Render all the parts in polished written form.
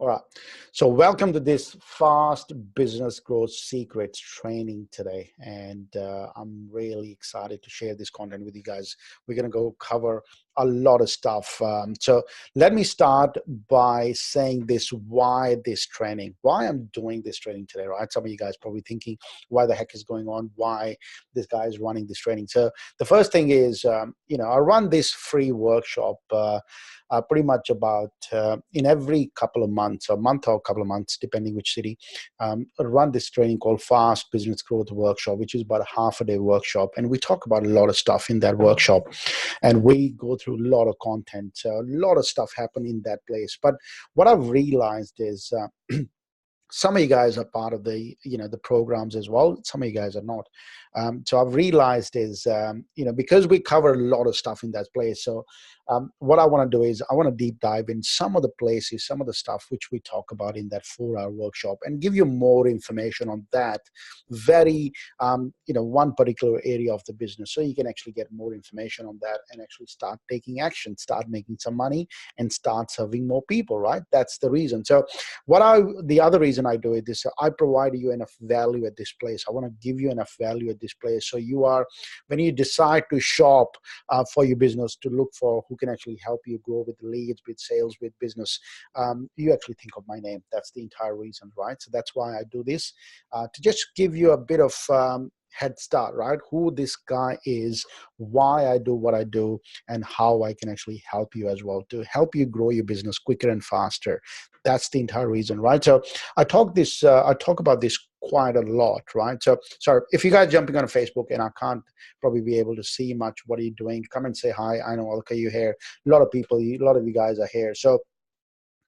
All right. So welcome to this fast business growth secrets training today. And I'm really excited to share this content with you guys. We're going to go cover a lot of stuff. So let me start by saying this, why this training, why I'm doing this training today, right? Some of you guys probably thinking, why the heck is going on? Why this guy is running this training? So the first thing is, I run this free workshop pretty much about in every couple of months, a month or a couple of months, depending which city, I run this training called Fast Business Growth Workshop, which is about a half-a-day workshop. And we talk about a lot of stuff in that workshop. And we go through a lot of content. So a lot of stuff happen in that place. But what I've realized is some of you guys are part of the programs as well. Some of you guys are not. So I've realized is, because we cover a lot of stuff in that place. So what I want to do is I want to deep dive in some of the places, some of the stuff which we talk about in that 4-hour workshop and give you more information on that very, one particular area of the business. So you can actually get more information on that and actually start taking action, start making some money and start serving more people, right? That's the reason. So the other reason I do it is I provide you enough value at this place. I want to give you enough value at this place. So when you decide to shop for your business, to look for who can actually help you grow with leads, with sales, with business, you actually think of my name. That's the entire reason, right? So that's why I do this, to just give you a bit of head start, right? Who this guy is, why I do what I do, and how I can actually help you as well to help you grow your business quicker and faster. That's the entire reason, right? So I talk about this quite a lot, right? So sorry if you guys jumping on Facebook and I can't probably be able to see much. What are you doing? Come and say hi. I know, okay, you're here. A lot of you guys are here. So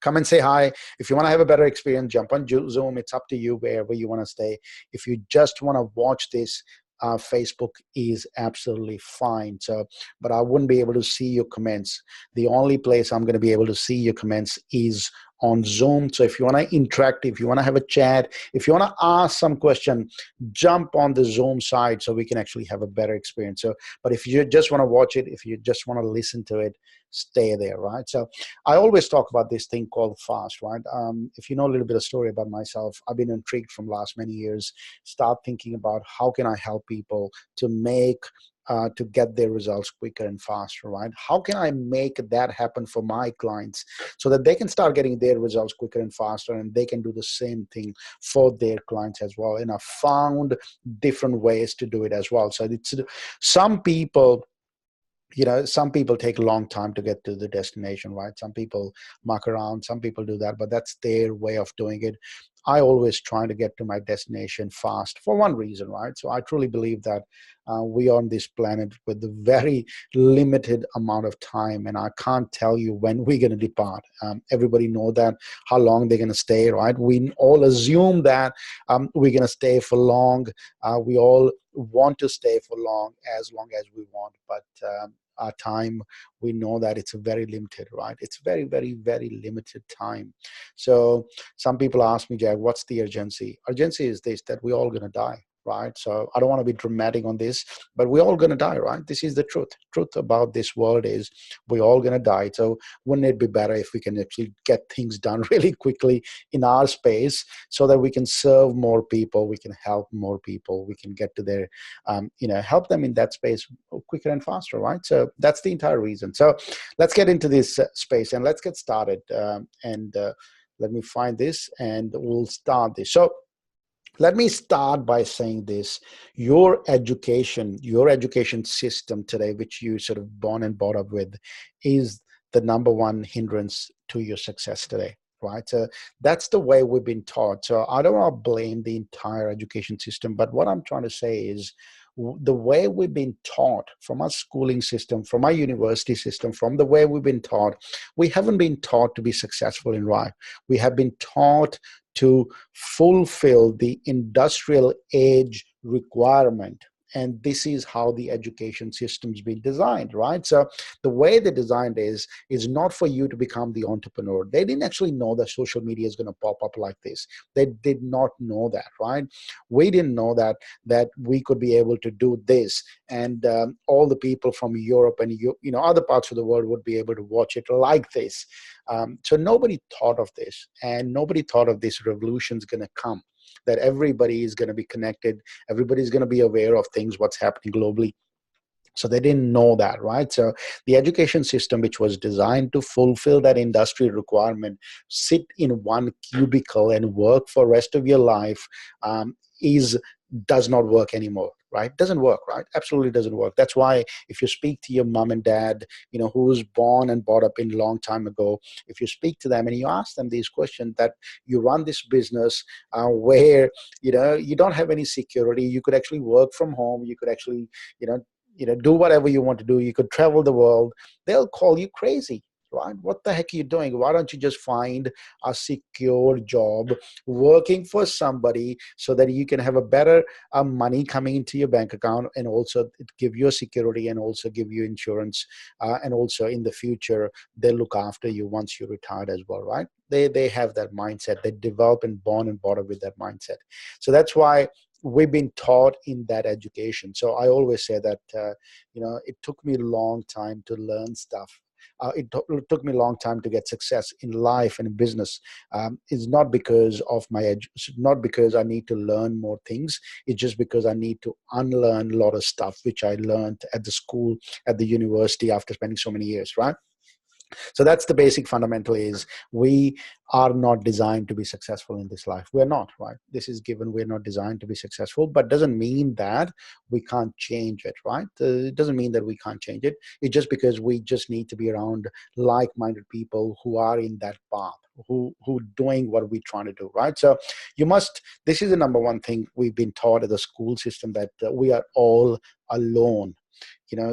come and say hi. If you want to have a better experience, jump on Zoom. It's up to you wherever you want to stay. If you just want to watch this, Facebook is absolutely fine. So, but I wouldn't be able to see your comments. The only place I'm going to be able to see your comments is on Zoom. So if you want to interact, if you want to have a chat, if you want to ask some question, jump on the Zoom side so we can actually have a better experience. So, but if you just want to watch it, if you just want to listen to it, stay there, right? So I always talk about this thing called fast, right? If you know a little bit of story about myself, I've been intrigued from last many years, start thinking about how can I help people to get their results quicker and faster, right? How can I make that happen for my clients so that they can start getting their results quicker and faster and they can do the same thing for their clients as well? And I found different ways to do it as well. So some people take a long time to get to the destination, right? Some people muck around, some people do that, but that's their way of doing it. I always try to get to my destination fast for one reason, right? So I truly believe that we are on this planet with a very limited amount of time, and I can't tell you when we're going to depart. Everybody know that, how long they're going to stay, right? We all assume that we're going to stay for long. We all want to stay for long as we want, but our time, we know that it's very limited, right? It's very, very, very limited time. So some people ask me, Jack, what's the urgency? Urgency is this, that we're all going to die, right? So I don't want to be dramatic on this, but we're all going to die, right? This is the truth. Truth about this world is we're all going to die. So wouldn't it be better if we can actually get things done really quickly in our space so that we can serve more people, we can help more people, we can get to their, help them in that space quicker and faster, right? So that's the entire reason. So let's get into this space and let's get started. Let me find this and we'll start this. So let me start by saying this. Your education system today, which you sort of born and brought up with, is the number one hindrance to your success today, right? So that's the way we've been taught. So I don't want to blame the entire education system, but what I'm trying to say is the way we've been taught from our schooling system, from our university system, from the way we've been taught, we haven't been taught to be successful in life. We have been taught to fulfill the industrial age requirement. And this is how the education system's been designed, right? So the way they designed is not for you to become the entrepreneur. They didn't actually know that social media is going to pop up like this. They did not know that, right? We didn't know that we could be able to do this, and all the people from Europe and other parts of the world would be able to watch it like this. So nobody thought of this, and nobody thought of this revolution's going to come, that everybody is going to be connected, everybody's going to be aware of things, what's happening globally. So they didn't know that, right? So the education system, which was designed to fulfill that industry requirement, sit in one cubicle and work for the rest of your life, is does not work anymore, right? Doesn't work, right? Absolutely doesn't work. That's why if you speak to your mom and dad, who was born and brought up in a long time ago, if you speak to them and you ask them these questions, that you run this business where you don't have any security, you could actually work from home, you could actually you know do whatever you want to do. You could travel the world. They'll call you crazy, right? What the heck are you doing? Why don't you just find a secure job working for somebody so that you can have a better money coming into your bank account, and also it give you a security and also give you insurance, and also in the future they'll look after you once you're retired as well, right? They have that mindset. They develop and born and brought up with that mindset. So that's why we've been taught in that education. So I always say that it took me a long time to learn stuff. It took me a long time to get success in life and in business. It's not because of it's not because I need to learn more things. It's just because I need to unlearn a lot of stuff which I learned at the school, at the university, after spending so many years, right? So that's the basic fundamental is we are not designed to be successful in this life. We're not, right? This is given. We're not designed to be successful, but doesn't mean that we can't change it, right? It doesn't mean that we can't change it. It's just because we just need to be around like-minded people who are in that path, who doing what we're trying to do, right? So you must, this is the number one thing we've been taught at the school system, that we are all alone.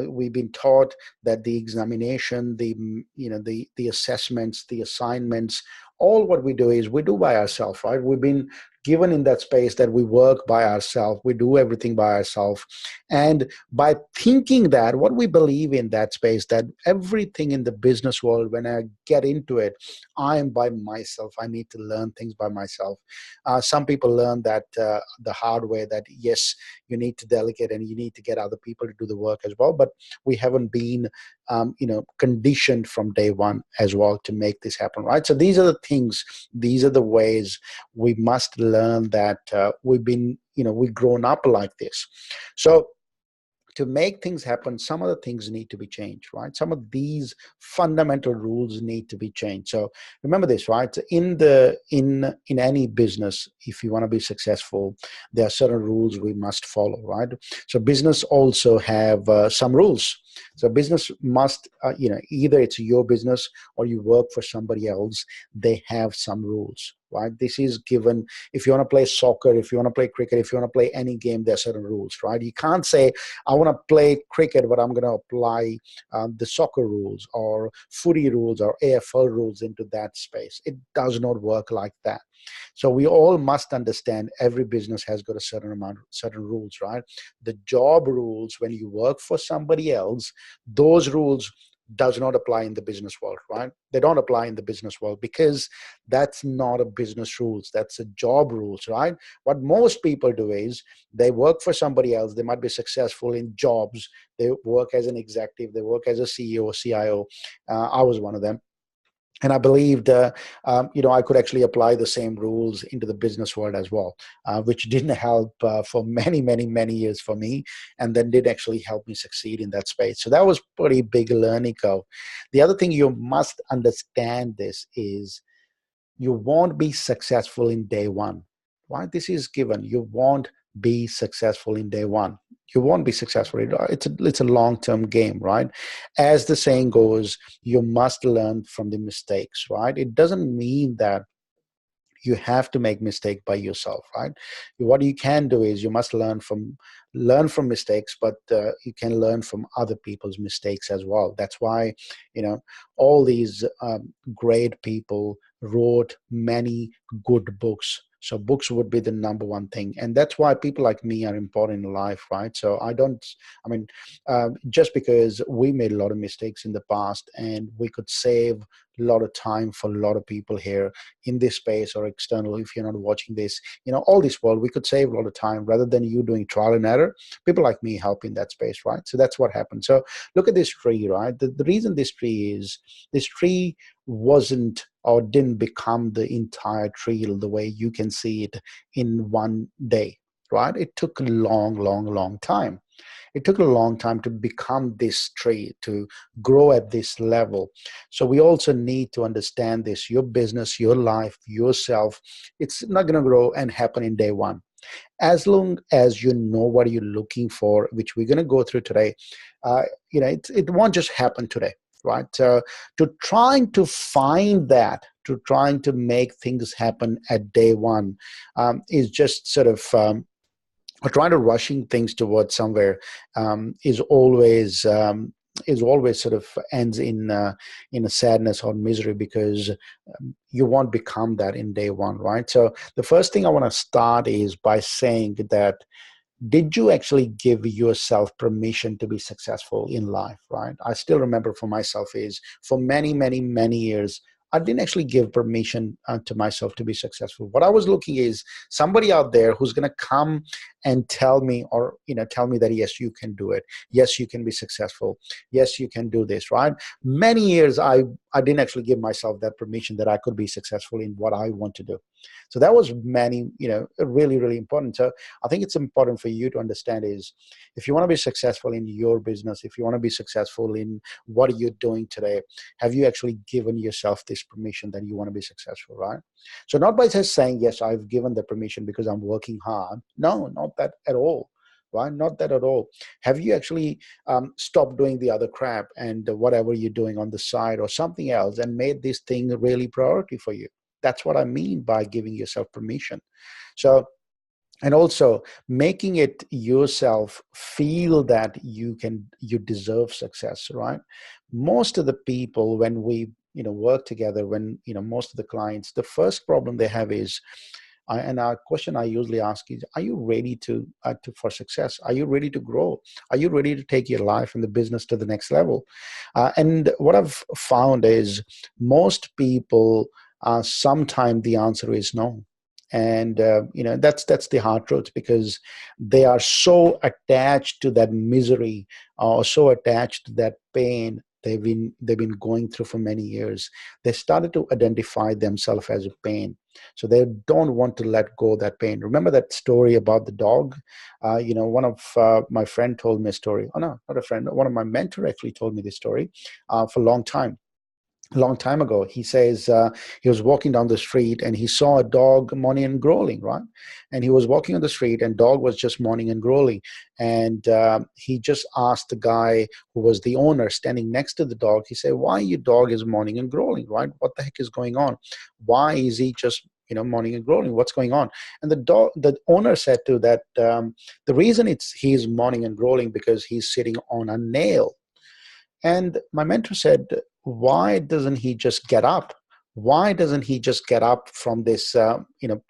We've been taught that the examination, the assessments, the assignments, all what we do is we do by ourselves, right? We've been given in that space that we work by ourselves, we do everything by ourselves. And by thinking that, what we believe in that space, that everything in the business world, when I get into it, I am by myself. I need to learn things by myself. Some people learn that the hard way, that yes, you need to delegate and you need to get other people to do the work as well. But we haven't been conditioned from day one as well to make this happen, right? So these are the things, these are the ways we must learn, that we've grown up like this. So to make things happen, some of the things need to be changed, right? Some of these fundamental rules need to be changed. So remember this, right? In any business, if you want to be successful, there are certain rules we must follow, right? So business also have some rules. So business must, either it's your business or you work for somebody else, they have some rules, right? This is given. If you want to play soccer, if you want to play cricket, if you want to play any game, there are certain rules, right? You can't say, I want to play cricket, but I'm going to apply the soccer rules or footy rules or AFL rules into that space. It does not work like that. So we all must understand every business has got a certain rules, right? The job rules, when you work for somebody else, those rules does not apply in the business world, right? They don't apply in the business world because that's not a business rules. That's a job rules, right? What most people do is they work for somebody else. They might be successful in jobs. They work as an executive. They work as a CEO, CIO. I was one of them. And I believed, I could actually apply the same rules into the business world as well, which didn't help for many, many, many years for me, and then did actually help me succeed in that space. So that was pretty big learning curve. The other thing you must understand this is you won't be successful in day one, right? This is given. You won't be successful in day one. You won't be successful. It's a long-term game, right? As the saying goes, you must learn from the mistakes, right? It doesn't mean that you have to make mistake by yourself, right? What you can do is you must learn from mistakes, but you can learn from other people's mistakes as well. That's why all these great people wrote many good books. So books would be the number one thing, and that's why people like me are important in life, right? So I don't, I mean, just because we made a lot of mistakes in the past, and we could save a lot of time for a lot of people here in this space or external. If you're not watching this, all this world, we could save a lot of time rather than you doing trial and error. People like me help in that space, right? So that's what happened. So look at this tree, right? The reason this tree is, this tree wasn't or didn't become the entire tree the way you can see it in one day, right? It took a long, long, long time. It took a long time to become this tree, to grow at this level. So we also need to understand this. Your business, your life, yourself, it's not going to grow and happen in day one. As long as you know what you're looking for, which we're going to go through today, uh, it won't just happen today, right? To trying to find that, to trying to make things happen at day one, is just sort of or trying to rushing things towards somewhere, is always sort of ends in a sadness or misery, because you won't become that in day one, right? So the first thing I want to start is by saying that, did you actually give yourself permission to be successful in life, right? I still remember for myself is, for many, many, many years, I didn't actually give permission to myself to be successful. What I was looking is somebody out there who's going to come and tell me, or tell me that yes, you can do it, yes, you can be successful, yes, you can do this, right? Many years I didn't actually give myself that permission that I could be successful in what I want to do. So that was many, really, really important. So I think it's important for you to understand is, if you want to be successful in your business, if you want to be successful in what you're doing today, have you actually given yourself this permission that you want to be successful, right? So not by just saying, yes, I've given the permission because I'm working hard. No, not that at all. Right? Not that at all. Have you actually stopped doing the other crap and whatever you're doing on the side or something else, and made this thing really priority for you? That's what I mean by giving yourself permission. So, and also making it yourself feel that you deserve success, right? Most of the people, when we work together, when most of the clients, the first problem they have is, and our question I usually ask is, are you ready to for success? Are you ready to grow? Are you ready to take your life and the business to the next level? And what I've found is, most people, sometimes the answer is no. And that's the hard truth, because they are so attached to that misery, or so attached to that pain they've been going through for many years. They started to identify themselves as a pain, so they don't want to let go of that pain. Remember that story about the dog? One of my friend told me a story. Oh no, not a friend, one of my mentor actually told me this story for a long time ago. He says he was walking down the street and he saw a dog moaning and growling, right? And he was walking on the street and dog was just moaning and growling. And he just asked the guy who was the owner standing next to the dog, he said, why your dog is moaning and growling, right? What the heck is going on? Why is he just moaning and growling? What's going on? And the owner said to that, the reason he's moaning and growling because he's sitting on a nail. And my mentor said, why doesn't he just get up? Why doesn't he just get up from this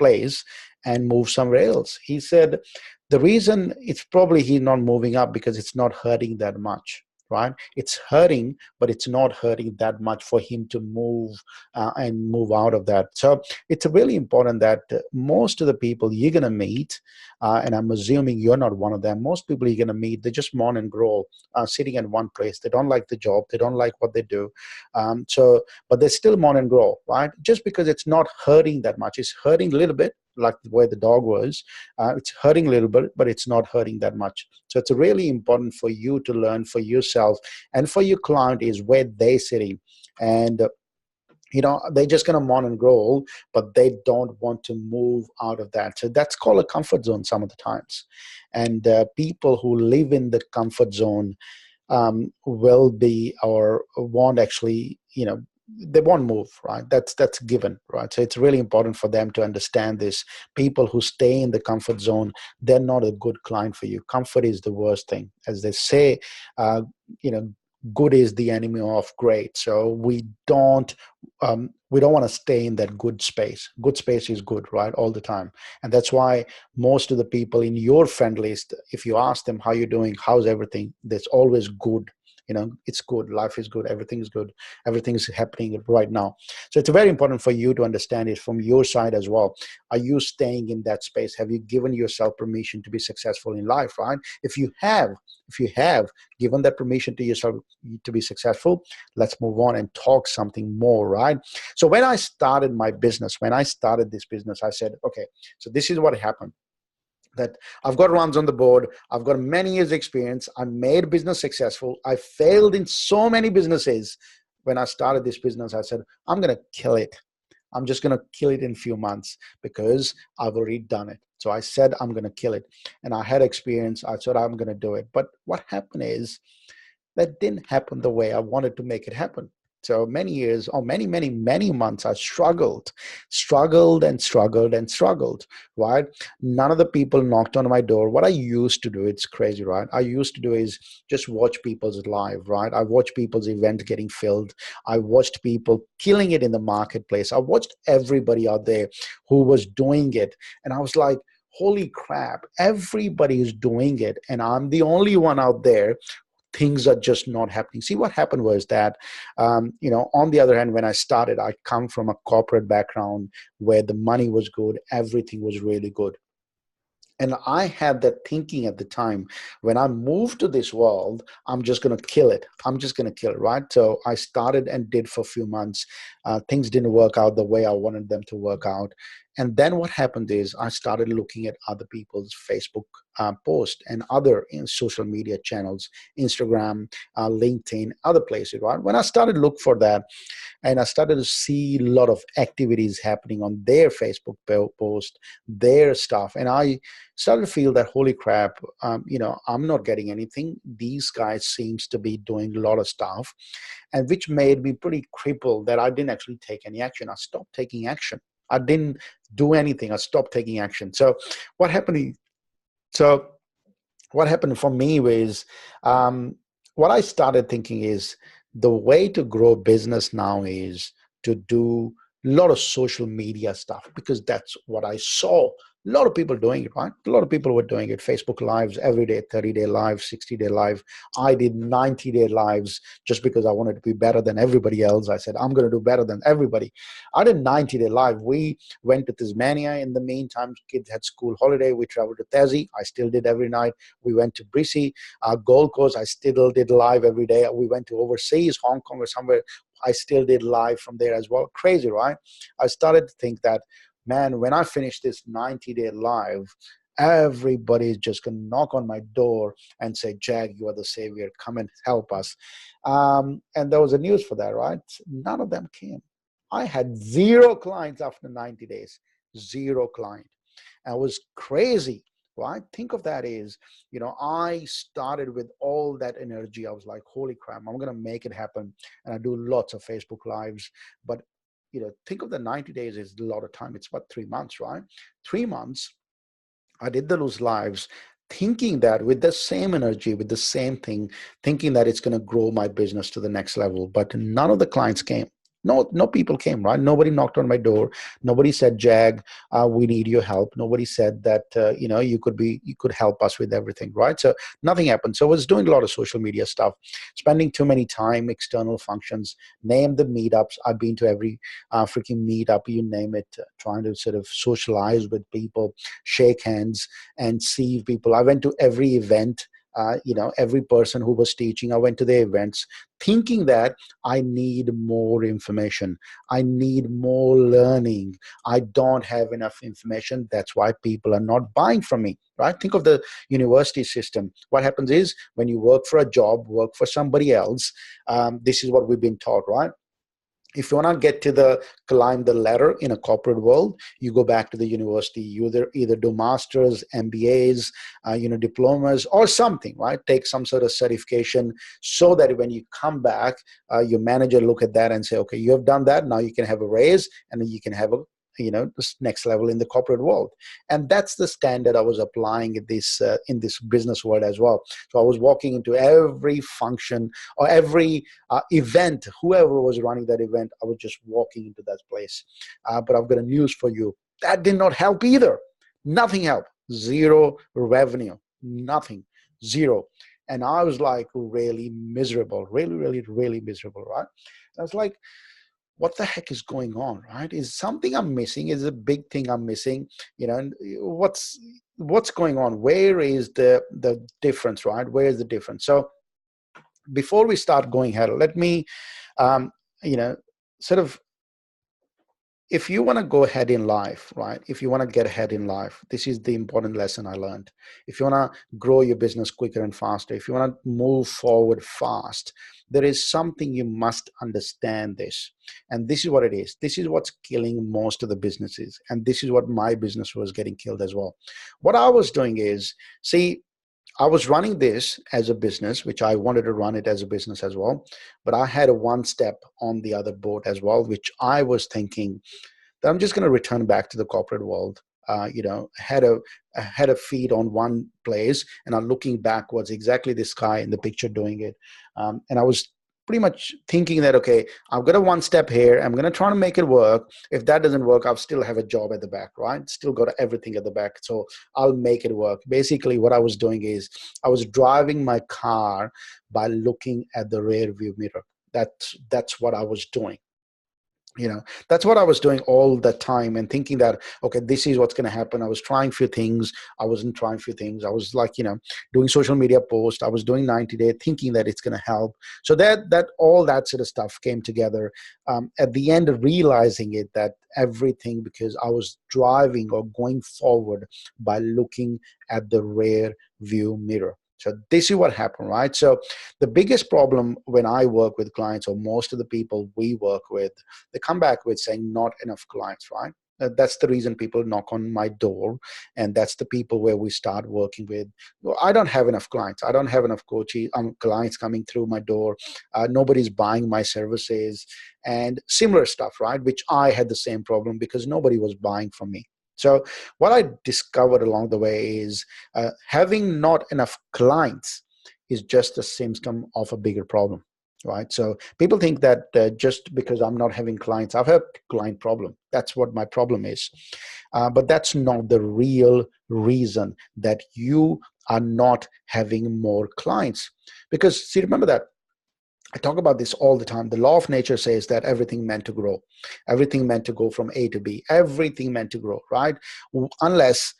place and move somewhere else? He said, the reason it's probably he's not moving up because it's not hurting that much, right? It's hurting, but it's not hurting that much for him to move and move out of that. So it's really important that most of the people you're going to meet, and I'm assuming you're not one of them, most people you're going to meet, they just mourn and grow, sitting in one place. They don't like the job. They don't like what they do. But they still mourn and grow, right? Just because it's not hurting that much. It's hurting a little bit, like the way the dog was. It's hurting a little bit, but it's not hurting that much. So it's really important for you to learn for yourself and for your client is where they're sitting. And they're just going to mourn and grow, but they don't want to move out of that. So that's called a comfort zone some of the times. And people who live in the comfort zone will be, or won't actually, they won't move, right? That's given, right? So it's really important for them to understand this. People who stay in the comfort zone, they're not a good client for you. Comfort is the worst thing. As they say, uh, you know good is the enemy of great. So we don't want to stay in that good space. Good space is good, right, all the time. And that's why most of the people in your friend list, if you ask them how you're doing, how's everything, there's always good. It's good, life is good, everything is good, everything is happening right now. So it's very important for you to understand it from your side as well. Are you staying in that space? Have you given yourself permission to be successful in life, right? If you have given that permission to yourself to be successful, let's move on and talk something more, right? So when I started this business, I said, okay, so this is what happened. That I've got runs on the board. I've got many years experience. I made business successful. I failed in so many businesses. When I started this business, I said, I'm going to kill it. I'm just going to kill it in a few months because I've already done it. So I said, I'm going to kill it. And I had experience. I said, I'm going to do it. But what happened is that didn't happen the way I wanted to make it happen. So many years, or many months, I struggled, right? None of the people knocked on my door. What I used to do, it's crazy, right? I used to do is just watch people's live, right? I watched people's event getting filled. I watched people killing it in the marketplace. I watched everybody out there who was doing it. And I was like, holy crap, everybody is doing it. And I'm the only one out there. Things are just not happening. See, what happened was that, on the other hand, when I started, I come from a corporate background where the money was good, everything was really good. And I had that thinking at the time, when I moved to this world, I'm just going to kill it. I'm just going to kill it, right? So I started and did for a few months. Things didn't work out the way I wanted them to work out. And then what happened is I started looking at other people's Facebook posts and other social media channels, Instagram, LinkedIn, other places, right? When I started to look for that, and I started to see a lot of activities happening on their Facebook post, their stuff, and I started to feel that, holy crap, I'm not getting anything. These guys seems to be doing a lot of stuff, and which made me pretty crippled that I didn't actually take any action. I stopped taking action. I didn't do anything. I stopped taking action. So what happened? So what happened for me was, what I started thinking is the way to grow business now is to do a lot of social media stuff, because that's what I saw. A lot of people doing it, right? A lot of people were doing it. Facebook lives every day, 30-day live, 60-day live. I did 90-day lives just because I wanted to be better than everybody else. I said, I'm going to do better than everybody. I did 90-day live. We went to Tasmania. In the meantime, kids had school holiday. We traveled to Tassie. I still did every night. We went to Brissi, Gold Coast. I still did live every day. We went to overseas, Hong Kong or somewhere. I still did live from there as well. Crazy, right? I started to think that, man, when I finish this 90-day live, everybody is just going to knock on my door and say, Jag, you are the savior. Come and help us. And there was a news for that, right? None of them came. I had zero clients after 90 days, zero client. And it was crazy, right? Think of that as, I started with all that energy. I was like, holy crap, I'm going to make it happen. And I do lots of Facebook lives. But, think of the 90 days is a lot of time. It's about 3 months, right? 3 months, I did those lives thinking that with the same energy, with the same thing, thinking that it's going to grow my business to the next level. But none of the clients came. No people came, right? Nobody knocked on my door. Nobody said, Jag, we need your help. Nobody said that, you could help us with everything, right? So nothing happened. So I was doing a lot of social media stuff, spending too many time, external functions, name the meetups. I've been to every freaking meetup, you name it, trying to sort of socialize with people, shake hands and see people. I went to every event. Every person who was teaching, I went to the events thinking that I need more information. I need more learning. I don't have enough information. That's why people are not buying from me, right? Think of the university system. What happens is when you work for a job, work for somebody else, this is what we've been taught, right? If you want to get to climb the ladder in a corporate world, you go back to the university. You either do masters, MBAs, diplomas, or something, right? Take some sort of certification so that when you come back, your manager look at that and say, okay, you have done that. Now you can have a raise and then you can have this next level in the corporate world. And that's the standard I was applying in this business world as well. So I was walking into every function or every event, whoever was running that event, I was just walking into that place. But I've got a news for you. That did not help either. Nothing helped. Zero revenue. Nothing. Zero. And I was like really miserable, really, really, really miserable, right? I was like, what the heck is going on, right? Is something I'm missing? Is a big thing I'm missing? And what's going on? Where is the difference, right? Where is the difference? So before we start going ahead, let me, you know, sort of, if you want to go ahead in life, right? If you want to get ahead in life, this is the important lesson I learned. If you want to grow your business quicker and faster, if you want to move forward fast, there is something you must understand this. And this is what it is. This is what's killing most of the businesses. And this is what my business was getting killed as well. What I was doing is, see, I was running this as a business, which I wanted to run it as a business as well. But I had a one step on the other boat as well, which I was thinking that I'm just going to return back to the corporate world. I had a feet on one place, and I'm looking backwards, exactly this guy in the picture doing it. And I was pretty much thinking that, okay, I've got a one step here. I'm going to try to make it work. If that doesn't work, I'll still have a job at the back, right? Still got everything at the back. So I'll make it work. Basically, what I was doing is I was driving my car by looking at the rear view mirror. That's what I was doing. That's what I was doing all the time, and thinking that, okay, this is what's going to happen. I was trying few things. I wasn't trying few things. I was like, doing social media posts. I was doing 90-day, thinking that it's going to help. So that all that sort of stuff came together. At the end of realizing it, that everything, because I was driving or going forward by looking at the rear view mirror. So this is what happened, right? So the biggest problem when I work with clients, or most of the people we work with, they come back with saying not enough clients, right? That's the reason people knock on my door, and that's the people where we start working with. Well, I don't have enough clients. I don't have enough clients coming through my door. Nobody's buying my services and similar stuff, right? Which I had the same problem because nobody was buying from me. So what I discovered along the way is having not enough clients is just a symptom of a bigger problem, right? So people think that just because I'm not having clients, I've had client problem. That's what my problem is. But that's not the real reason that you are not having more clients. Because see, remember that I talk about this all the time. The law of nature says that everything meant to grow. Everything meant to go from A to B. Everything meant to grow, right? Unless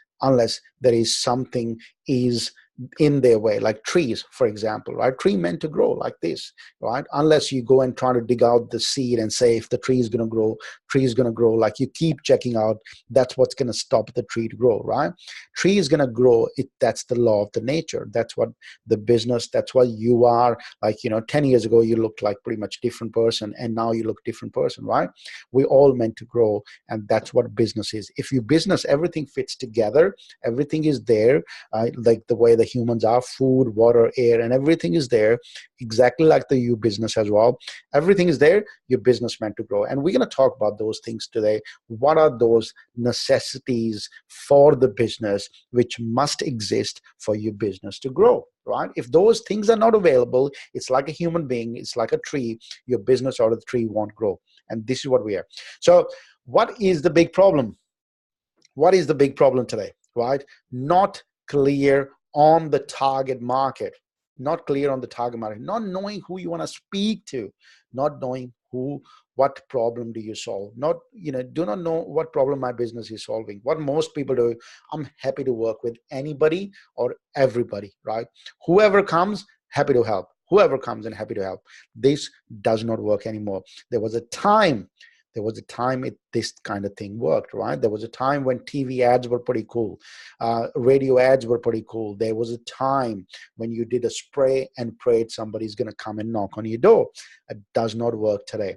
there is something is in their way, like trees, for example, right? Tree meant to grow like this, right? Unless you go and try to dig out the seed and say, if the tree is going to grow, tree is going to grow, like you keep checking out, that's what's going to stop the tree to grow, right? Tree is going to grow. That's the law of the nature. That's what the business, that's what you are. Like, 10 years ago, you looked like pretty much different person, and now you look different person, right? We all meant to grow, and that's what business is. If you business, everything fits together, everything is there, like the way the humans are, food, water, air, and everything is there, exactly like the you business as well. Everything is there, your business meant to grow. And we're going to talk about those things today. What are those necessities for the business which must exist for your business to grow, right? If those things are not available, it's like a human being, it's like a tree, your business or the tree won't grow. And this is what we are. So what is the big problem? What is the big problem today, right? Not clear on the target market, not clear on the target market, not knowing who you want to speak to, not knowing what problem do you solve, do not know what problem my business is solving. What most people do, I'm happy to work with anybody or everybody, right? Whoever comes, happy to help. Whoever comes and happy to help. This does not work anymore. There was a time this kind of thing worked, right? There was a time when TV ads were pretty cool. Radio ads were pretty cool. There was a time when you did a spray and prayed somebody's going to come and knock on your door. It does not work today.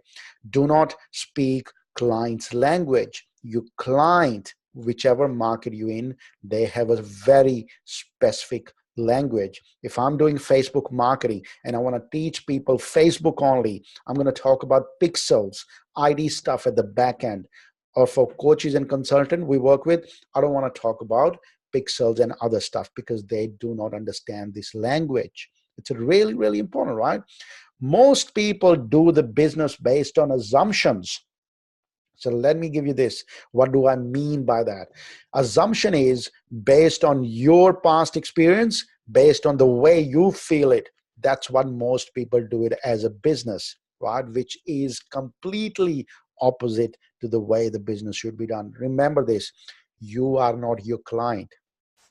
Do not speak client's language. Your client, whichever market you're in, they have a very specific language. If I'm doing Facebook marketing and I want to teach people Facebook only, I'm going to talk about pixels, ID stuff at the back end. or for coaches and consultants we work with, I don't want to talk about pixels and other stuff because they do not understand this language. It's really, really important, right? Most people do the business based on assumptions. So let me give you this. What do I mean by that? Assumption is based on your past experience, based on the way you feel it. That's what most people do it as a business, right? Which is completely opposite to the way the business should be done. Remember this, you are not your client.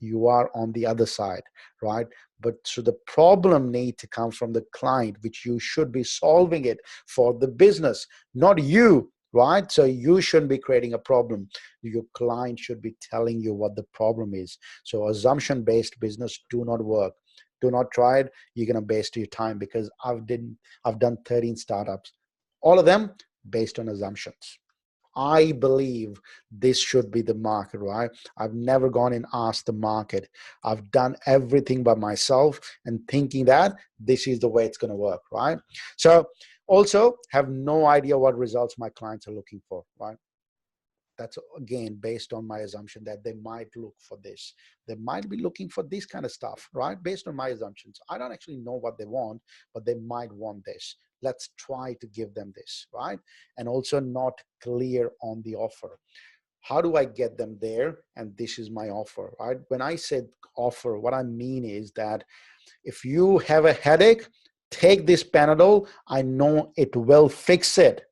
You are on the other side, right? But so the problem need to come from the client, which you should be solving it for the business, not you, right? So you shouldn't be creating a problem. Your client should be telling you what the problem is. So assumption based business do not work. Do not try it. You're going to waste your time, because I've done 13 startups, all of them based on assumptions. I believe this should be the market, right? I've never gone and asked the market. I've done everything by myself and thinking that this is the way it's going to work, right? So also have no idea what results my clients are looking for, right? That's again based on my assumption that they might look for this. They might be looking for this kind of stuff, right? Based on my assumptions. I don't actually know what they want, but they might want this. Let's try to give them this, right? And also not clear on the offer. How do I get them there? And this is my offer, right? When I said offer, what I mean is that if you have a headache, take this Panadol. I know it will fix it.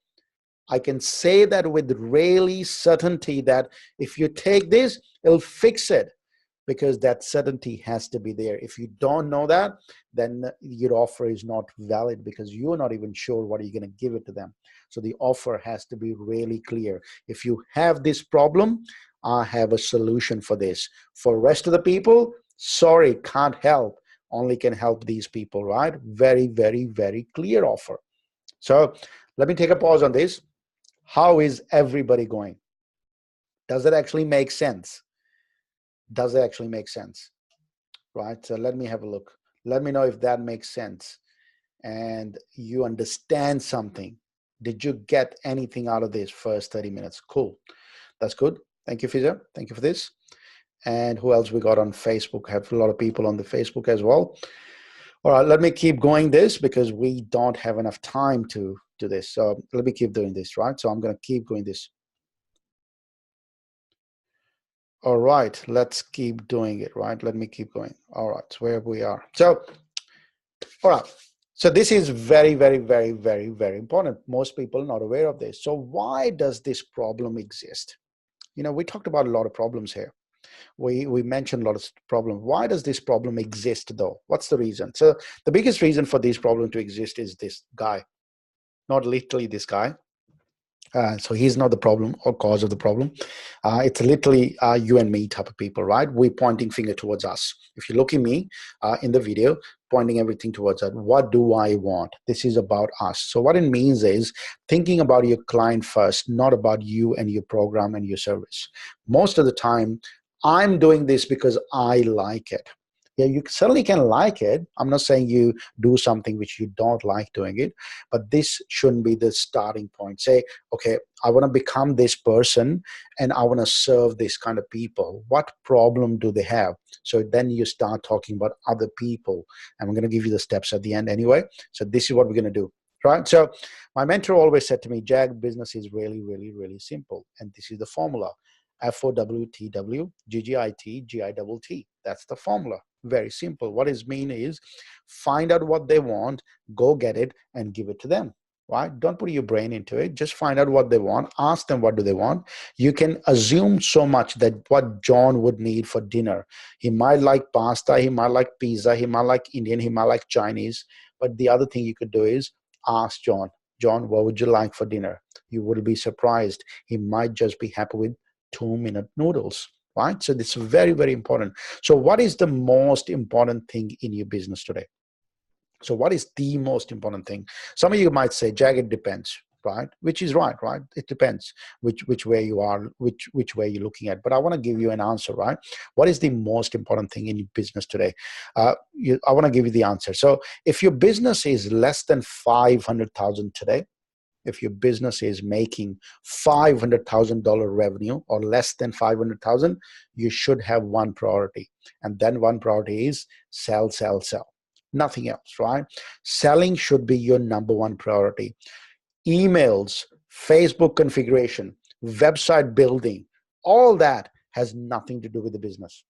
I can say that with really certainty that if you take this, it'll fix it, because that certainty has to be there. If you don't know that, then your offer is not valid, because you're not even sure what you're going to give it to them. So the offer has to be really clear. If you have this problem, I have a solution for this. For the rest of the people, sorry, can't help. Only can help these people, right? Very, very, very clear offer. So let me take a pause on this. How is everybody going? Does it actually make sense? Does it actually make sense? Right? So let me have a look. Let me know if that makes sense and you understand something. Did you get anything out of this first 30 minutes? Cool. That's good. Thank you, Fiza. Thank you for this. And who else we got on Facebook? Have a lot of people on the Facebook as well. All right, let me keep going this because we don't have enough time to do this. So let me keep doing this, right? So I'm going to keep going this. All right, let's keep doing it, right? Let me keep going. All right, so where we are. So, all right. So this is very, very, very, very, very important. Most people are not aware of this. So why does this problem exist? You know, we talked about a lot of problems here. We mentioned a lot of problems. Why does this problem exist though? What's the reason? So the biggest reason for this problem to exist is this guy, not literally this guy. So he's not the problem or cause of the problem. It's literally you and me type of people, right? We're pointing finger towards us. If you look at me in the video, pointing everything towards us. What do I want? This is about us. So what it means is thinking about your client first, not about you and your program and your service. Most of the time, I'm doing this because I like it. Yeah, you certainly can like it. I'm not saying you do something which you don't like doing it, but this shouldn't be the starting point. Say, okay, I want to become this person and I want to serve this kind of people. What problem do they have? So then you start talking about other people. And I'm going to give you the steps at the end anyway. So this is what we're going to do. Right. So my mentor always said to me, Jag, business is really, really, really simple. And this is the formula. FOWTW, GGIT, GITT. That's the formula. Very simple. What it means is find out what they want, go get it, and give it to them. Right? Don't put your brain into it. Just find out what they want. Ask them what do they want. You can assume so much that what John would need for dinner. He might like pasta. He might like pizza. He might like Indian. He might like Chinese. But the other thing you could do is ask John. John, what would you like for dinner? You would be surprised. He might just be happy with 2-minute noodles, right? So this is very, very important. So what is the most important thing in your business today? So what is the most important thing? Some of you might say, Jag, it depends, right? Which is right? It depends which way you are, which way you're looking at. But I want to give you an answer, right? What is the most important thing in your business today? I want to give you the answer. So if your business is less than 500,000 today, if your business is making $500,000 revenue or less than 500,000, you should have one priority. And then one priority is sell, sell, sell. Nothing else, right? Selling should be your number one priority. Emails, Facebook configuration, website building, all that has nothing to do with the business.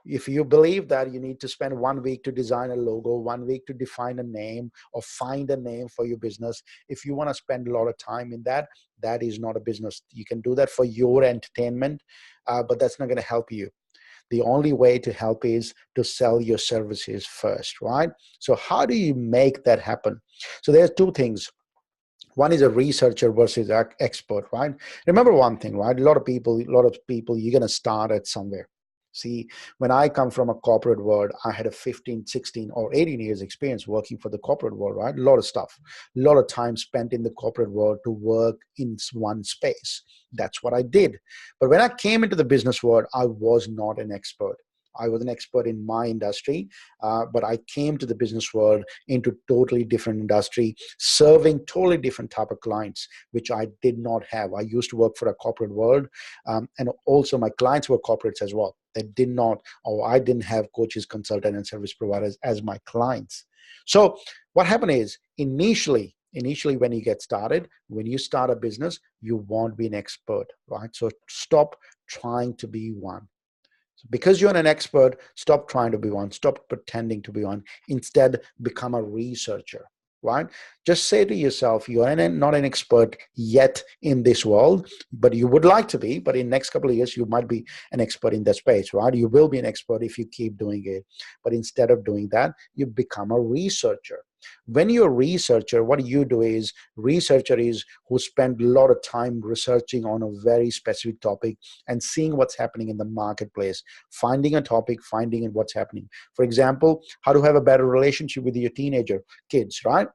If you believe that you need to spend 1 week to design a logo, 1 week to define a name or find a name for your business, if you want to spend a lot of time in that, that is not a business. You can do that for your entertainment, but that's not going to help you. The only way to help is to sell your services first, right? So how do you make that happen? So there's two things. One is a researcher versus expert, right? Remember one thing, right? A lot of people, you're going to start at somewhere. See, when I come from a corporate world, I had a 15, 16, or 18 years experience working for the corporate world, right? A lot of stuff, a lot of time spent in the corporate world to work in one space. That's what I did. But when I came into the business world, I was not an expert. I was an expert in my industry, but I came to the business world into totally different industry, serving totally different type of clients, which I did not have. I used to work for a corporate world, and also my clients were corporates as well. They did not, or I didn't have coaches, consultants, and service providers as my clients. So what happened is initially when you get started, when you start a business, you won't be an expert, right? So stop trying to be one. Because you're an expert, stop trying to be one. Stop pretending to be one. Instead, become a researcher, right? Just say to yourself, you are not an expert yet in this world, but you would like to be. But in the next couple of years, you might be an expert in that space, right? You will be an expert if you keep doing it. But instead of doing that, you become a researcher. When you're a researcher, what you do is, researcher is who spend a lot of time researching on a very specific topic and seeing what's happening in the marketplace, finding a topic, finding what's happening. For example, how to have a better relationship with your teenager kids, right?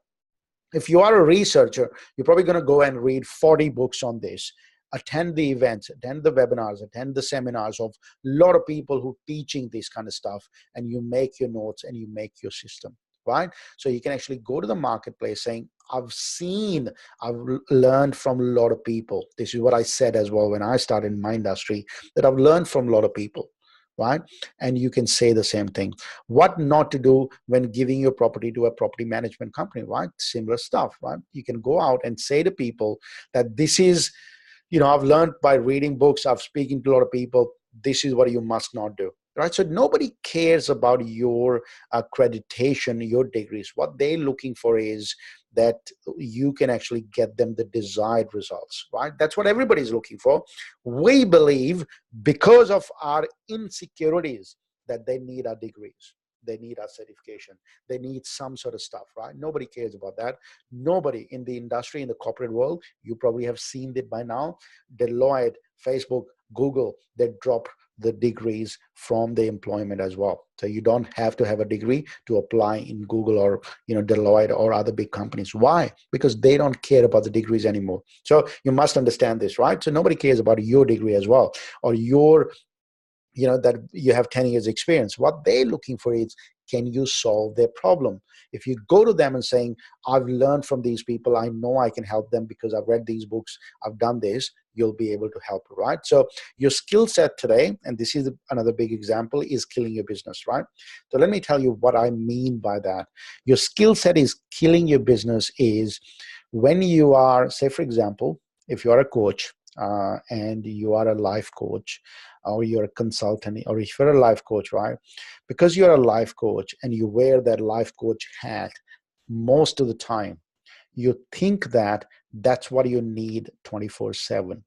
If you are a researcher, you're probably going to go and read 40 books on this, attend the events, attend the webinars, attend the seminars of a lot of people who teaching this kind of stuff, and you make your notes and you make your system, right? So you can actually go to the marketplace saying, I've learned from a lot of people. This is what I said as well when I started in my industry, that I've learned from a lot of people, right? And you can say the same thing. What not to do when giving your property to a property management company, right? Similar stuff, right? You can go out and say to people that this is, I've learned by reading books, I've speaking to a lot of people, this is what you must not do, right? So nobody cares about your accreditation, your degrees. What they're looking for is that you can actually get them the desired results, right? That's what everybody's looking for. We believe, because of our insecurities, that they need our degrees. They need our certification. They need some sort of stuff, right? Nobody cares about that. Nobody in the industry, in the corporate world, you probably have seen it by now. Deloitte, Facebook, Google, they drop the degrees from the employment as well. So you don't have to have a degree to apply in Google or Deloitte or other big companies. Why? Because they don't care about the degrees anymore. So you must understand this, right? So nobody cares about your degree as well, or your that you have 10 years experience. What they're looking for is, can you solve their problem? If you go to them and saying, I've learned from these people, I know I can help them because I've read these books, I've done this, you'll be able to help, right? So your skill set today, and this is another big example, is killing your business, right? So let me tell you what I mean by that. Your skill set is killing your business is when you are, say for example, if you are a coach, and you are a life coach, or you're a consultant, or if you're a life coach, right? Because you're a life coach and you wear that life coach hat most of the time, you think that that's what you need 24/7,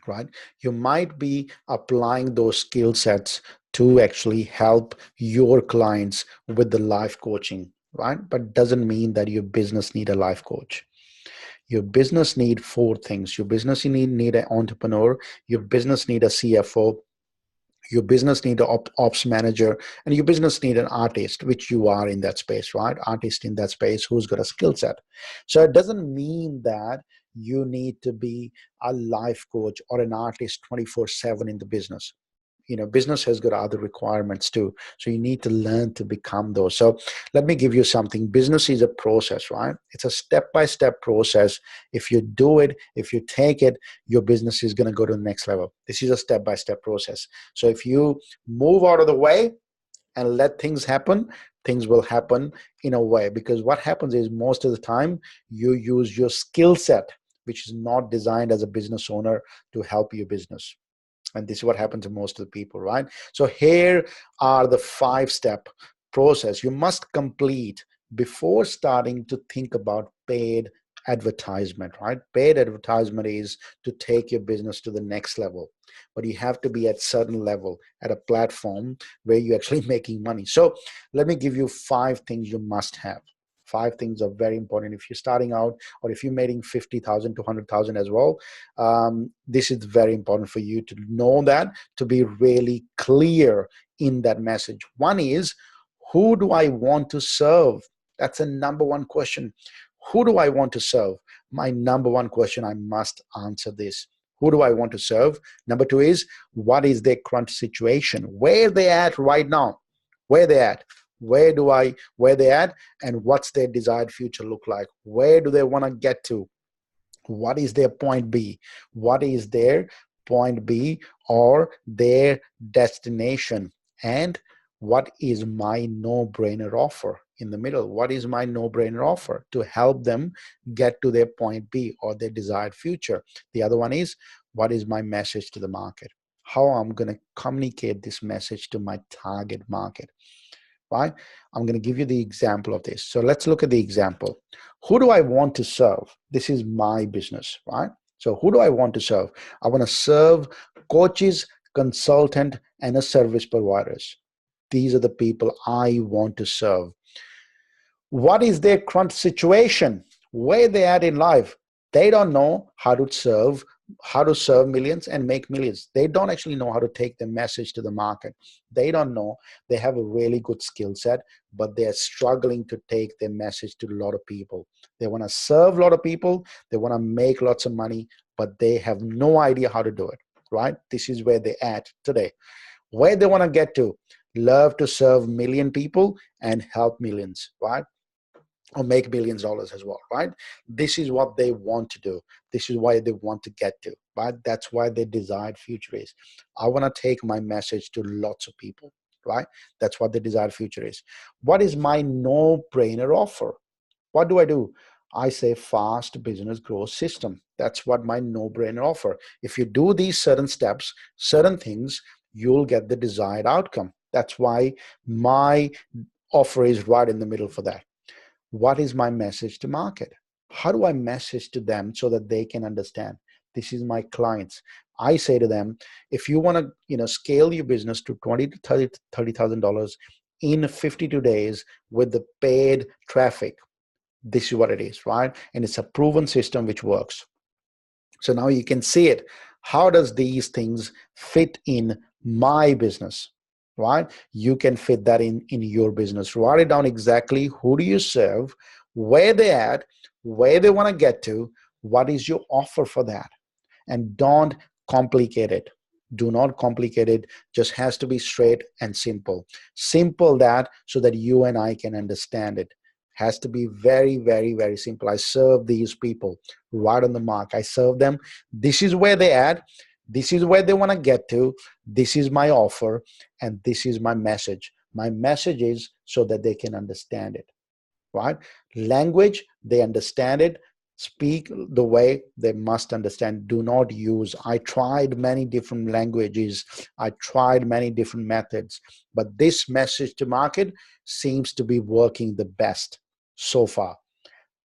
right? You might be applying those skill sets to actually help your clients with the life coaching, right? But doesn't mean that your business need a life coach. Your business need four things. Your business need an entrepreneur. Your business need a CFO. Your business need an ops manager, and your business need an artist, which you are in that space, right? Artist in that space who's got a skill set. So it doesn't mean that you need to be a life coach or an artist 24/7 in the business. business has got other requirements too. So you need to learn to become those. So let me give you something. Business is a process, right? It's a step-by-step process. If you do it, if you take it, your business is going to go to the next level. This is a step-by-step process. So if you move out of the way and let things happen, things will happen in a way. Because what happens is, most of the time you use your skill set, which is not designed as a business owner to help your business. And this is what happens to most of the people, right? So here are the 5-step process you must complete before starting to think about paid advertisement, right? Paid advertisement is to take your business to the next level, but you have to be at certain level, at a platform where you're actually making money. So let me give you 5 things you must have. 5 things are very important if you're starting out, or if you're making 50,000 to 100,000 as well. This is very important for you to know that, to be really clear in that message. One is, who do I want to serve? That's a number one question. Who do I want to serve? My number one question, I must answer this. Who do I want to serve? Number 2 is, what is their current situation? Where they at right now? Where they at? Where they at, and what's their desired future look like? Where do they want to get to? What is their point B? What is their point B or their destination? And what is my no-brainer offer in the middle? What is my no-brainer offer to help them get to their point B or their desired future? The other one is, what is my message to the market? How I'm going to communicate this message to my target market, right? I'm going to give you the example of this. So let's look at the example. Who do I want to serve? This is my business, right? So who do I want to serve? I want to serve coaches, consultant, and a service providers. These are the people I want to serve. What is their current situation? Where they at in life? They don't know how to serve millions and make millions. They don't actually know how to take the message to the market. They don't know. They have a really good skill set, but they're struggling to take their message to a lot of people. They want to serve a lot of people. They want to make lots of money, but they have no idea how to do it, right? This is where they're at today. Where they want to get to, love to serve million people and help millions, right? Or make billions of dollars as well, right? This is what they want to do. This is why they want to get to, right? That's why their desired future is. I want to take my message to lots of people, right? That's what the desired future is. What is my no-brainer offer? What do? I say fast business growth system. That's what my no-brainer offer. If you do these certain steps, certain things, you'll get the desired outcome. That's why my offer is right in the middle for that. What is my message to market? How do I message to them so that they can understand? This is my clients. I say to them, if you want to, scale your business to $20,000 to $30,000 in 52 days with the paid traffic, this is what it is, right? And it's a proven system which works. So now you can see it. How does these things fit in my business? Right? You can fit that in your business. Write it down exactly. Who do you serve? Where they at? Where they want to get to? What is your offer for that? And don't complicate it. Do not complicate it. Just has to be straight and simple. Simple that so that you and I can understand it. Has to be very, very, very simple. I serve these people right on the mark. I serve them. This is where they at. This is where they want to get to. This is my offer, and this is my message. My message is so that they can understand it, right? Language, they understand it. Speak the way they must understand. Do not use, I tried many different languages. I tried many different methods, but this message to market seems to be working the best so far.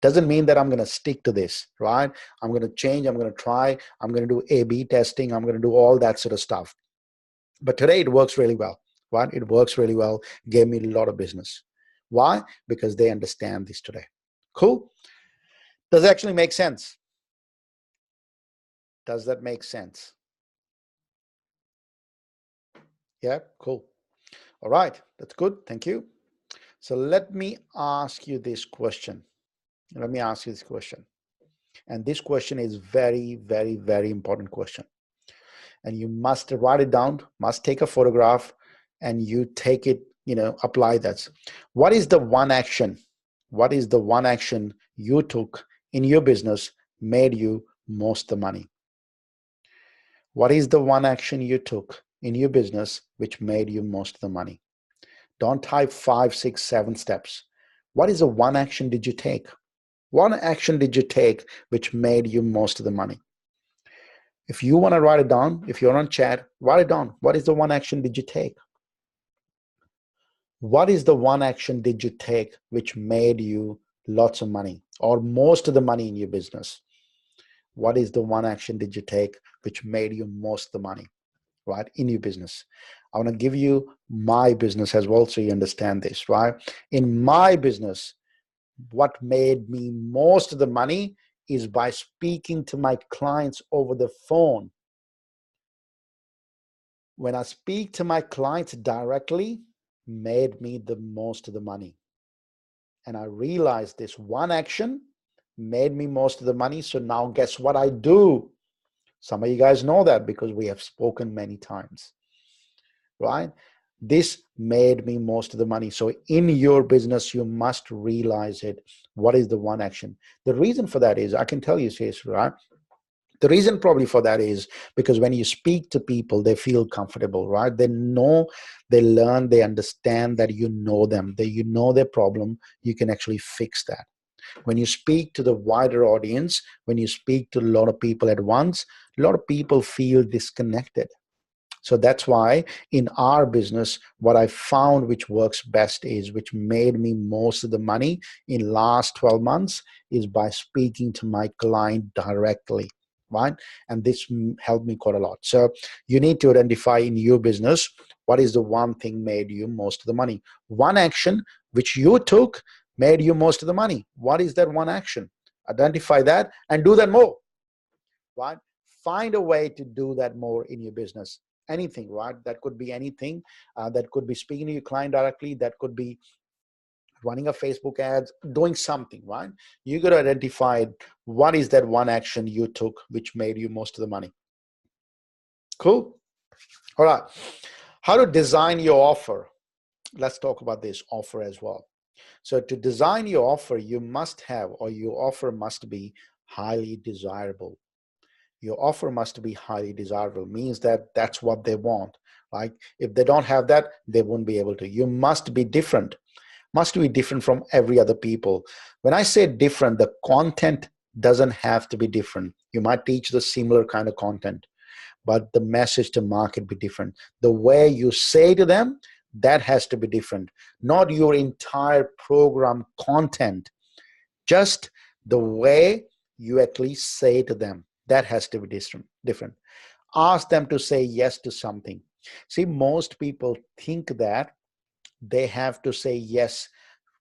Doesn't mean that I'm going to stick to this, right? I'm going to change. I'm going to try. I'm going to do A/B testing. I'm going to do all that sort of stuff. But today it works really well, right? It works really well. Gave me a lot of business. Why? Because they understand this today. Cool. Does it actually make sense? Does that make sense? Yeah, cool. All right, that's good. Thank you. So let me ask you this question. Let me ask you this question. And this question is very, very, very important question. and you must write it down, must take a photograph, and you take it, apply that. What is the one action? What is the one action you took in your business made you most the money? What is the one action you took in your business which made you most of the money? Don't type 5, 6, 7 steps. What is the one action did you take? One action did you take which made you most of the money? If you want to write it down, if you're on chat, write it down. What is the one action did you take? What is the one action did you take which made you lots of money or most of the money in your business? What is the one action did you take which made you most of the money, right, in your business? I want to give you my business as well so you understand this, right? In my business, what made me most of the money is by speaking to my clients over the phone. When I speak to my clients directly, made me the most of the money. And I realized this one action made me most of the money. So now guess what I do? Some of you guys know that because we have spoken many times, right? This made me most of the money. So in your business, you must realize it. What is the one action? The reason for that is, I can tell you, Jassel, right? The reason probably for that is because when you speak to people, they feel comfortable, right? They know, they learn, they understand that you know them, that you know their problem, you can actually fix that. When you speak to the wider audience, when you speak to a lot of people at once, a lot of people feel disconnected. So that's why in our business, what I found which works best is, which made me most of the money in last 12 months is by speaking to my client directly, right? And this helped me quite a lot. So you need to identify in your business, what is the one thing made you most of the money? One action which you took made you most of the money. What is that one action? Identify that and do that more, right? Find a way to do that more in your business. Anything, right? That could be anything. That could be speaking to your client directly. That could be running a Facebook ads, doing something, right? You got to identify what is that one action you took which made you most of the money. Cool. All right. How to design your offer. Let's talk about this offer as well. So to design your offer, you must have, or your offer must be highly desirable. Your offer must be highly desirable, means that that's what they want, right? If they don't have that, they won't be able to. You must be different, from every other people. When I say different, the content doesn't have to be different. You might teach the similar kind of content, but the message to market be different. The way you say to them, that has to be different. Not your entire program content, just the way you actually say to them, that has to be different. Ask them to say yes to something. See, most people think that they have to say yes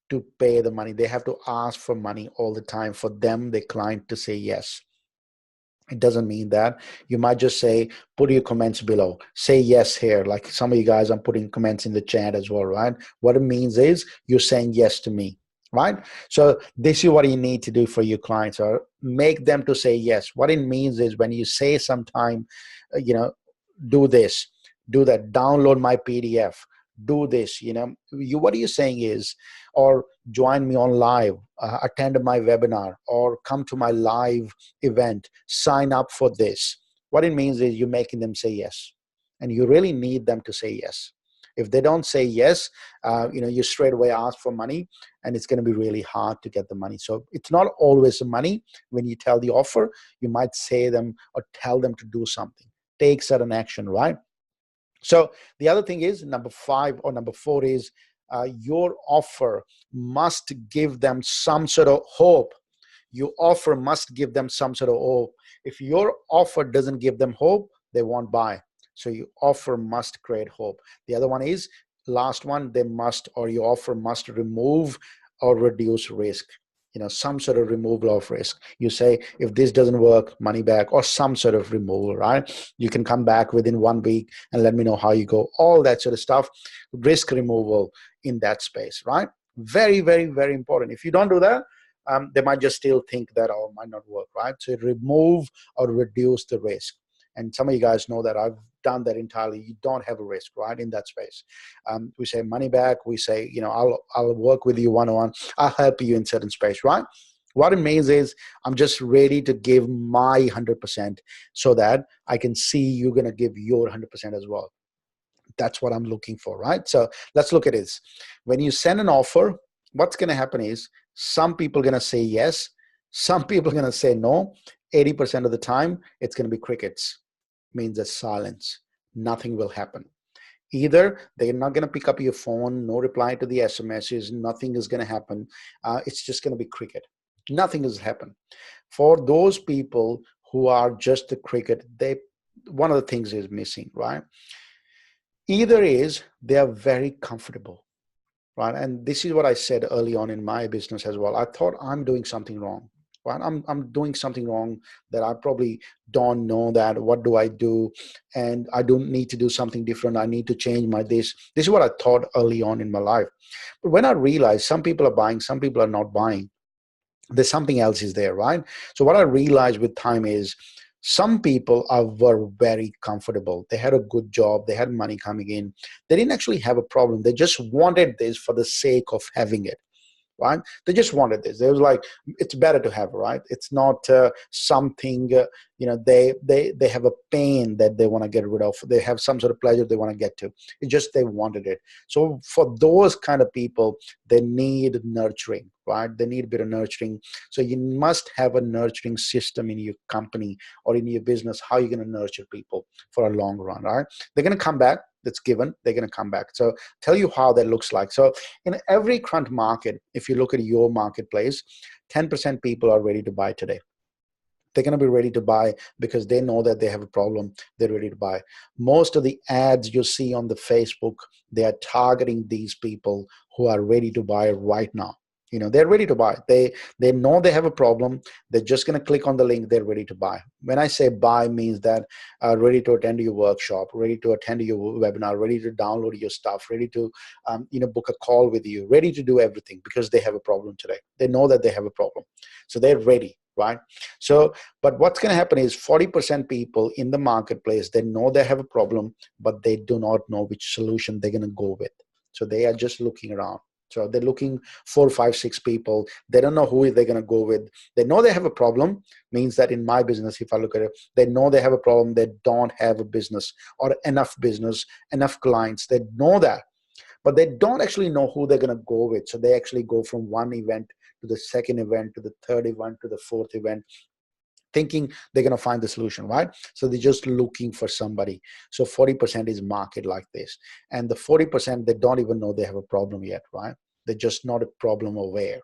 to pay the money. They have to ask for money all the time for them, the client, to say yes. It doesn't mean that. You might just say, put your comments below. Say yes here. Like some of you guys, I'm putting comments in the chat as well, right? What it means is you're saying yes to me, right? So this is what you need to do for your clients, or make them to say yes. What it means is when you say sometime, do this, do that, download my PDF, do this, what are you saying is, or join me on live, attend my webinar, or come to my live event, sign up for this. What it means is you're making them say yes, and you really need them to say yes. If they don't say yes, you straight away ask for money, and it's going to be really hard to get the money. So it's not always the money. When you tell the offer, you might say them or tell them to do something, take certain action, right? So the other thing is, number 5 or number 4 is your offer must give them some sort of hope. Your offer must give them some sort of hope. If your offer doesn't give them hope, they won't buy. So your offer must create hope. The other one is, last one, your offer must remove or reduce risk. Some sort of removal of risk. You say, if this doesn't work, money back, or some sort of removal, right? You can come back within 1 week and let me know how you go. All that sort of stuff, risk removal in that space, right? Very, very, very important. If you don't do that, they might just still think that, oh, it might not work, right? So remove or reduce the risk. And some of you guys know that I've done that entirely. You don't have a risk, right, in that space. We say money back. We say, I'll work with you one-on-one. I'll help you in certain space, right? What it means is I'm just ready to give my 100% so that I can see you're going to give your 100% as well. That's what I'm looking for, right? So let's look at this. When you send an offer, what's going to happen is some people are going to say yes. Some people are going to say no. 80% of the time, it's going to be crickets. Means a silence. Nothing will happen. Either they're not going to pick up your phone, no reply to the SMSs, nothing is going to happen. It's just going to be cricket. Nothing has happened. For those people who are just the cricket, one of the things is missing, right? Either is they are very comfortable, right? And this is what I said early on in my business as well. I thought I'm doing something wrong, right? I'm doing something wrong that I probably don't know that. What do I do? And I don't need to do something different. I need to change my this. This is what I thought early on in my life. But when I realized some people are buying, some people are not buying, there's something else is there, right? So what I realized with time is some people were very comfortable. They had a good job. They had money coming in. They didn't actually have a problem. They just wanted this for the sake of having it, right? They just wanted this. They was like, it's better to have, right? It's not something, they have a pain that they want to get rid of. They have some sort of pleasure they want to get to. It's just they wanted it. So for those kind of people, they need nurturing, right? They need a bit of nurturing. So you must have a nurturing system in your company or in your business. How you're going to nurture people for a long run, right? They're going to come back. That's given. They're going to come back. So tell you how that looks like. So in every current market, if you look at your marketplace, 10% people are ready to buy today. They're going to be ready to buy because they know that they have a problem. They're ready to buy. Most of the ads you see on the Facebook, they are targeting these people who are ready to buy right now. They're ready to buy. They know they have a problem. They're just going to click on the link. They're ready to buy. When I say buy, means that ready to attend your workshop, ready to attend your webinar, ready to download your stuff, ready to book a call with you, ready to do everything because they have a problem today. They know that they have a problem, so they're ready, right? So, but what's going to happen is 40% people in the marketplace, they know they have a problem, but they do not know which solution they're going to go with. So they are just looking around. So they're looking 4, 5, 6 people. They don't know who they're going to go with. They know they have a problem. Means that in my business, if I look at it, they know they have a problem. They don't have a business or enough business, enough clients. They know that, but they don't actually know who they're going to go with. So they actually go from one event to the second event, to the third event, to the fourth event, thinking they're going to find the solution, right? So they're just looking for somebody. So 40% is market like this. And the 40%, they don't even know they have a problem yet, right? They're just not a problem aware.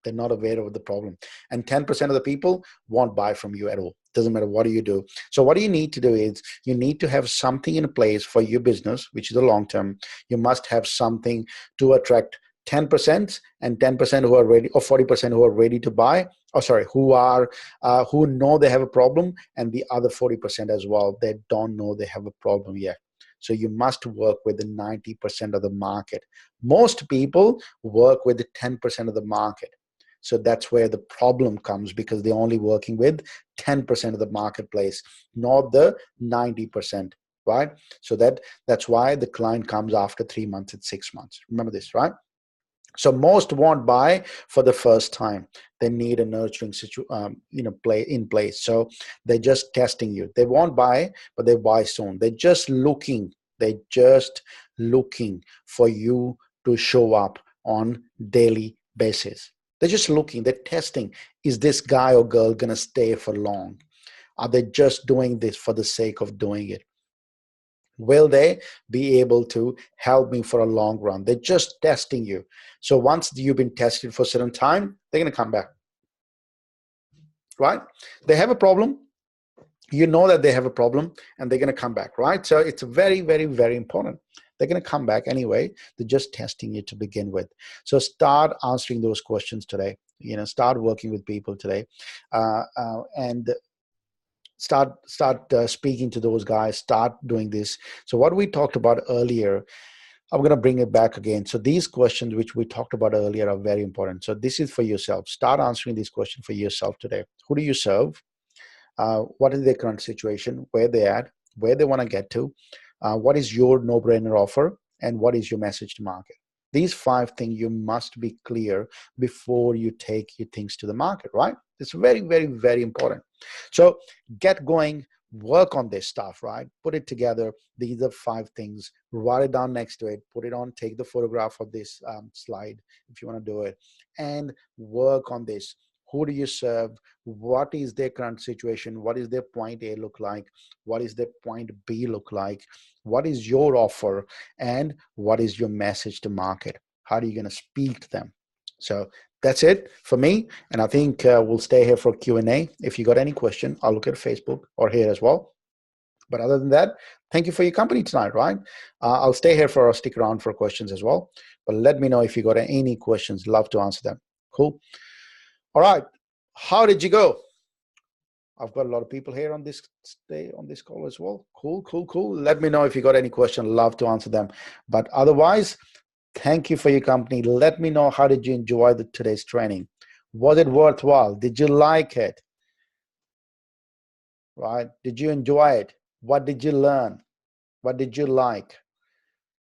They're not aware of the problem. And 10% of the people won't buy from you at all. Doesn't matter what do you do. So what you need to do is you need to have something in place for your business, which is the long term. You must have something to attract 10% and 10% who are ready, or 40% who are ready to buy, who know they have a problem, and the other 40% as well, they don't know they have a problem yet. So you must work with the 90% of the market. Most people work with the 10% of the market. So that's where the problem comes, because they're only working with 10% of the marketplace, not the 90%, right? So that's why the client comes after 3 months and 6 months. Remember this, right? So most won't buy for the first time. They need a nurturing play in place. So they're just testing you. They won't buy, but they buy soon. They're just looking. They're just looking for you to show up on daily basis. They're just looking. They're testing. Is this guy or girl gonna stay for long? Are they just doing this for the sake of doing it? Will they be able to help me for a long run? They're just testing you. So once you've been tested for a certain time, they're going to come back, right? They have a problem. You know that they have a problem, and they're going to come back, right? So it's very, very, very important. They're going to come back anyway. They're just testing you to begin with. So start answering those questions today. Start working with people today, and start speaking to those guys. Start doing this. So what we talked about earlier, I'm going to bring it back again. So these questions which we talked about earlier are very important. So this is for yourself. Start answering these questions for yourself today. Who do you serve? what is their current situation, where they're at, where they want to get to, what is your no-brainer offer, and what is your message to market. These 5 things you must be clear before you take your things to the market, right? It's very, very, very important. So get going, work on this stuff, right? Put it together. These are 5 things. Write it down next to it. Put it on. Take the photograph of this slide if you want to do it, and work on this. Who do you serve? What is their current situation? What is their point A look like? What is their point B look like? What is your offer? And what is your message to market? How are you going to speak to them? So that's it for me. And I think we'll stay here for Q&A. If you got any question, I'll look at Facebook or here as well. But other than that, thank you for your company tonight, right? I'll stay here for, stick around for questions as well. But let me know if you got any questions. Love to answer them. Cool. All right. How did you go? I've got a lot of people here on this day, on this call as well. Cool, cool, cool. Let me know if you got any question. Love to answer them. But otherwise, thank you for your company. Let me know, how did you enjoy today's training? Was it worthwhile? Did you like it? Right? Did you enjoy it? What did you learn? What did you like?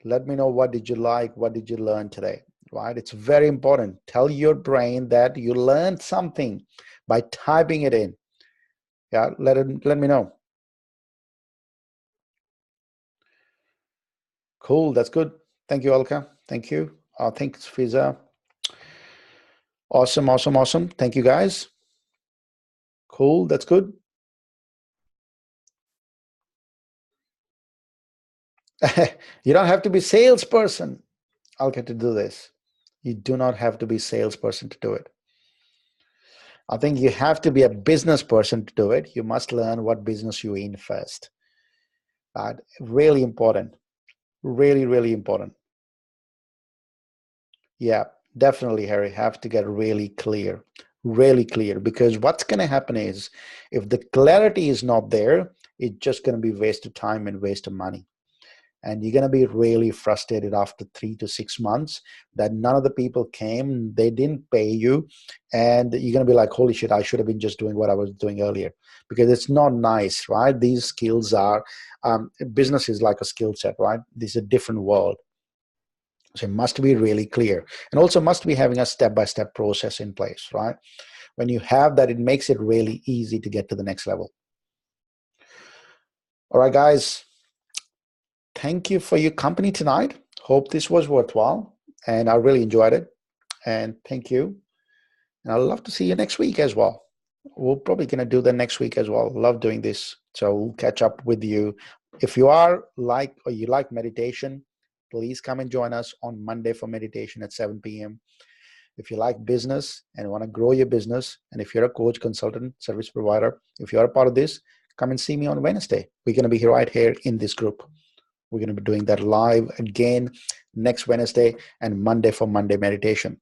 Let me know, what did you like? What did you learn today? Right? It's very important. Tell your brain that you learned something by typing it in. Yeah, let me know. Cool, that's good. Thank you, Alka. Thank you. Thanks, Fiza. Awesome, awesome, awesome. Thank you, guys. Cool, that's good. You don't have to be salesperson, Alka, to do this. You do not have to be salesperson to do it. I think you have to be a business person to do it. You must learn what business you're in first. Really important. Really, really important. Yeah, definitely, Harry. Have to get really clear, because what's going to happen is, if the clarity is not there, it's just going to be waste of time and waste of money. And you're going to be really frustrated after 3 to 6 months that none of the people came, they didn't pay you, and you're going to be like, holy shit, I should have been just doing what I was doing earlier, because it's not nice, right? These skills are, business is like a skill set, right? This is a different world. So it must be really clear, and also must be having a step-by-step process in place, right? When you have that, it makes it really easy to get to the next level. All right, guys. Thank you for your company tonight. Hope this was worthwhile, and I really enjoyed it. And thank you. And I'd love to see you next week as well. We're probably going to do that next week as well. Love doing this. So we'll catch up with you. If you are like, or you like meditation, please come and join us on Monday for meditation at 7 p.m. If you like business and want to grow your business, and if you're a coach, consultant, service provider, if you're a part of this, come and see me on Wednesday. We're going to be right here in this group. We're going to be doing that live again next Wednesday, and Monday for Monday meditation.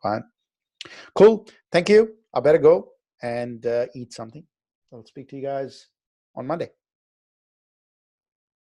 Right? Cool. Thank you. I better go and eat something. I'll speak to you guys on Monday.